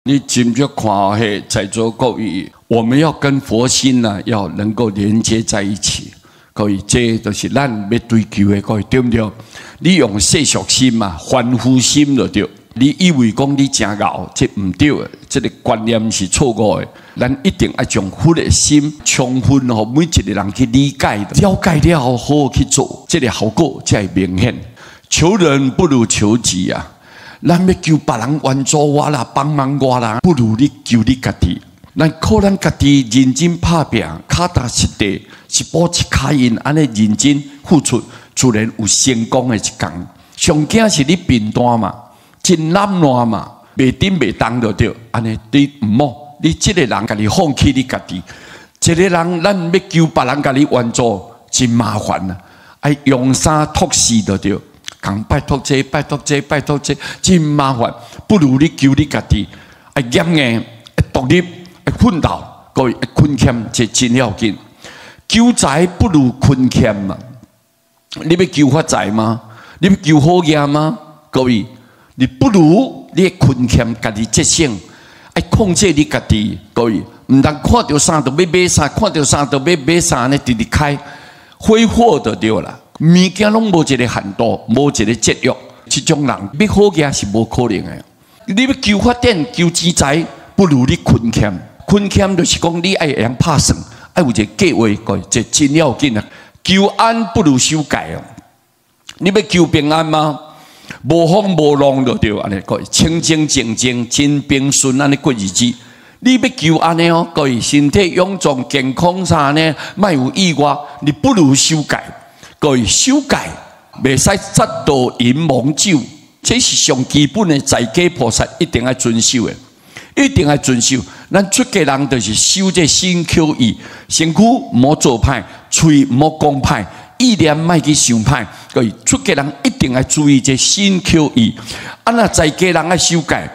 你真正看嘿，在座各位，我们要跟佛心呢，要能够连接在一起。各位，这都是咱要追求的，各位对不对？你用世俗心嘛，凡夫心就对。你以为讲你真熬，这唔对的，这个观念是错误的。咱一定要将佛的心充分和每一个人去理解、了解了后，好好去做，这个效果才会明显。求人不如求己啊！咱要求别人援助我啦，帮忙我啦，不如你求你家己。咱靠咱家己认真打拼，脚踏实地，一步一脚印，安尼认真付出，自然有成功的一天。上惊是你贫惰嘛。真难乱嘛，袂顶袂当就对，安尼你唔好，你这个人家己放弃你家己，这个人咱要求别人家己援助，真麻烦啊！爱用三托四就对，讲拜托这，拜托这，拜托这，真麻烦。不如你求你家己，爱严硬，爱独立，爱奋斗，各位爱困欠，这真要紧。求财不如困欠嘛，你要求发财吗？你要求好业吗？各位。你不如你困欠家己节省，爱控制你家己，各位，唔通看到啥就要买啥，看到啥就要买啥呢？直直开，挥霍就对啦。物件拢无一个限度，无一个节约，这种人要好嘢是无可能的。你要求发展、求资财，不如你困欠。困欠就是讲你爱会晓拍算，爱有一个计划，各位，这真要紧啊！求安不如修改哦。你要求平安吗？无风无浪就对，安尼各位清清静静、真平顺安尼过日子。你要求安尼哦，各位身体臃肿、健康啥呢？莫有意外，你不如修改。各位修改，袂使杀盗淫妄酒，这是上基本的在家菩萨一定要遵守的，一定要遵守。咱出家人就是守这身口意，身躯莫做歹，嘴莫讲歹。意念莫去想歹，各位出家人一定要注意这身口意。啊，那在家人要修改，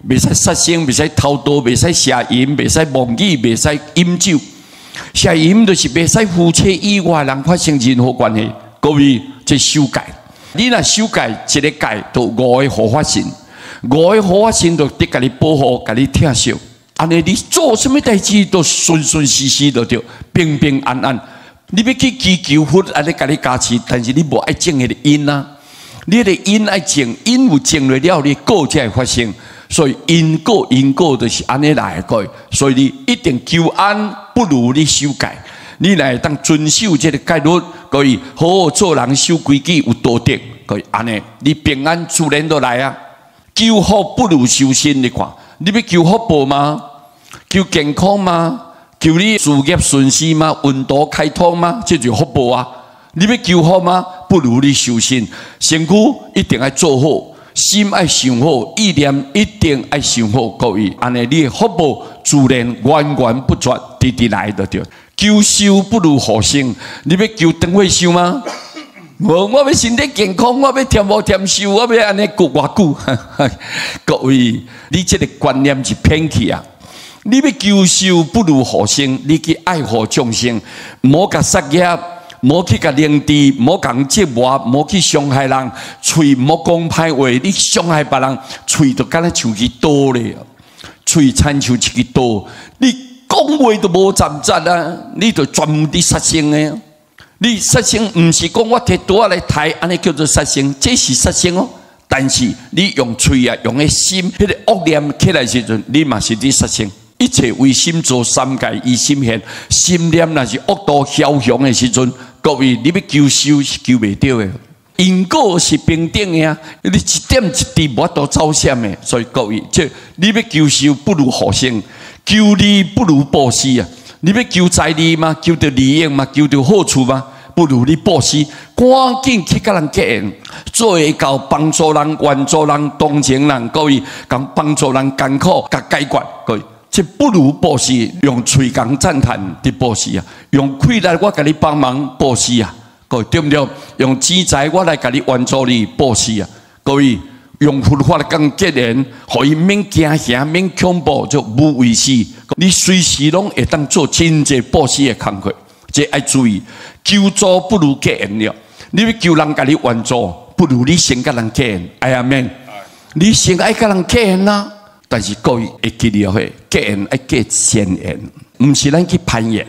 袂使杀生，袂使偷盗，袂使邪淫，袂使妄语，袂使饮酒。邪淫就是袂使夫妻以外人发生任何关系。各位，这修改，你若修改一个改，就五个护法神，五个护法神就得甲你保护，甲你疼惜。安尼你做什么代志都顺顺时时就对，平平安安。你要去祈求佛，安尼甲你加持，但是你无爱种迄个因啊，你个因爱种，因有种了，你果才会发生。所以因果就是安尼来的，所以你一定求安不如你修改。你来当遵守这个戒律，可以好好做人，守规矩，有道德，可以安尼，你平安自然就来啊。求福不如修身，你看，你要求福报吗？求健康吗？求你事业顺遂吗？运道开通吗？这就福报啊！你要求福吗？不如你修身，身躯一定要做好，心爱想好，意念一定爱想好。各位，安尼你的福报自然源源不绝，直直来的对。求寿不如护生，你要求长岁寿吗？我要身体健康，我要添无添寿，我要安尼过偌久。各位，你这个观念是偏去啊！你要求寿不如护生，你去爱护众生，莫甲杀业，莫去甲凌迟，莫讲折磨，莫去伤害人，嘴莫讲歹话，你伤害别人，嘴就敢若像支刀咧，嘴亲像一支刀，你讲话都无站站啊，你就专门伫杀生诶。你杀生毋是讲我摕刀来刣，安尼叫做杀生，这是杀生哦。但是你用嘴啊，用个心，迄个恶念起来时阵，你嘛是伫杀生。一切为心造，三界以心现。心念若是恶道嚣张的时阵，各位你要求寿是求袂到的。因果是平等的啊，你一点一滴无都走闪的。所以各位，这你要求寿不如护生，求利不如布施啊！你要求财利吗？求到利益吗？求到好处吗？不如你布施，赶紧去甲人结缘，做会到帮助人、援助人、同情人，各位讲帮助人艰苦，甲解决，各位。这不如布施，用嘴讲赞叹的布施啊，用气来我给你帮忙布施啊，各位对不对？用资财我来给你援助你布施啊，各位用佛法来讲结缘，可以免惊吓、免恐怖，就无畏事。你随时拢会当做真济布施的工作，这爱注意。求助不如结缘了，你要求人给你援助，不如你先甲人结缘。哎呀，免，你先爱甲人结缘呐。但是各位会记得会结缘爱结善缘，唔是咱去攀缘。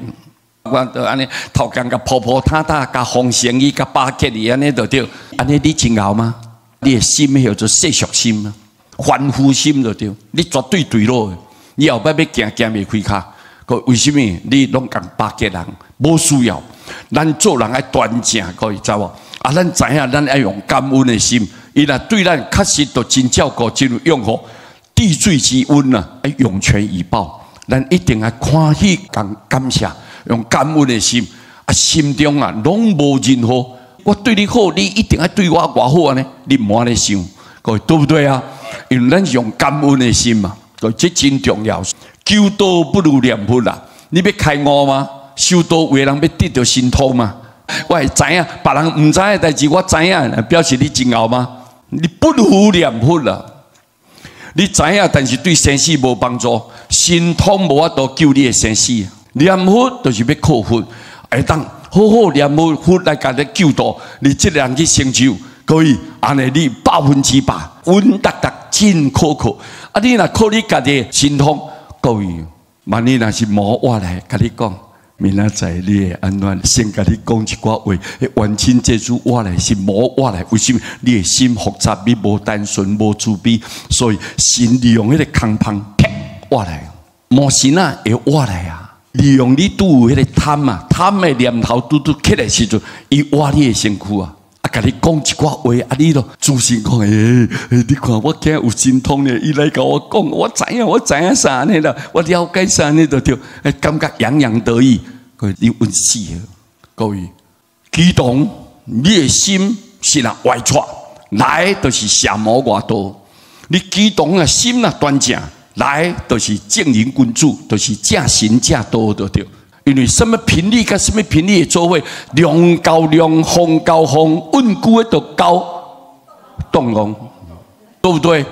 我都安尼头前甲婆婆太太甲风生意甲巴结你安尼就对，安尼你真敖吗？你的心叫做世俗心啊，凡夫心就对，你绝对对路的。你后摆要行行袂开卡，个为什么？你拢共巴结人，无需要。咱做人爱端正，可以知无？啊，咱知影，咱爱用感恩的心，伊若对咱确实都真照顾、真有用吼。地水之温啊，爱涌泉以报，咱一定爱欢喜感谢。用感恩的心啊，心中啊，拢无任何我对你好，你一定要对我偌好安尼，你唔安尼想，各位对不对啊？因为咱是用感恩的心嘛，各位这真重要。求道不如念佛啦，你要开悟吗？修道为人要得到神通嘛？我会知影，别人唔知的代志，我知影，表示你真敖吗？你不如念佛啦。你知影，但是对生死无帮助，神通无法度救你的生死。念佛就是要靠佛，会当好好念佛，佛来甲你救度，你这人去成就，可以安尼你100%稳达达真可靠。啊，你若靠你家己的神通，各位，万一若是无我来甲你讲，明仔载你会安怎？先甲你讲一寡话，完成这组我来是无我来，为什么？你的心复杂，你无单纯，无慈悲，所以神利用迄个空棚啪我来，无神啊会我来啊。利用你拄有迄个贪啊，贪的念头拄起来时阵，伊挖你的身躯啊，啊，甲你讲一寡话，啊，你咯自信讲，你看我今有神通呢，伊来甲我讲，我知影啥呢啦，我了解啥呢就对，感觉洋洋得意，各位你稳死啊！各位，激动，你的心是若歪错，来就是邪魔外道，你激动啊，心啊端正。来就是正人君子，就是正神正道就对。因为什么频率跟什么频率的做伙，量高量，风高风，稳固的就高动容，对不对？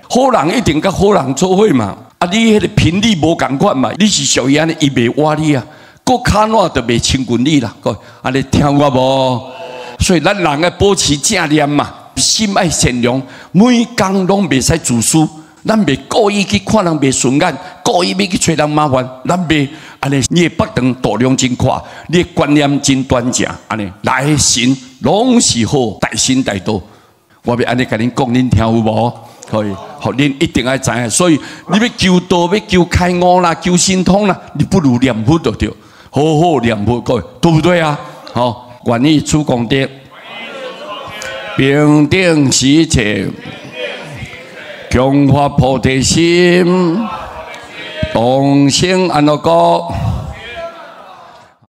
好人一定跟好人做伙嘛。啊，你迄个频率无共款嘛，你是属于安尼，伊袂挖你啊，个卡烂就袂亲近你啦。各安尼听我无？所以咱人要保持正念嘛，心爱善良，每工拢袂使自私。咱袂故意去看人袂顺眼，故意要去找人麻烦，咱袂安尼。你的北长度量真宽，你的观念真端正，安尼来神拢是好，大神大道。我要安尼甲恁讲，恁听有无？可以，好，恁一定要知影。所以你要求道，要求开悟啦，求神通啦，你不如念佛就对，好好念佛，各位对不对啊？好，愿以此功德，平定喜切。强化菩提心，同生安乐果。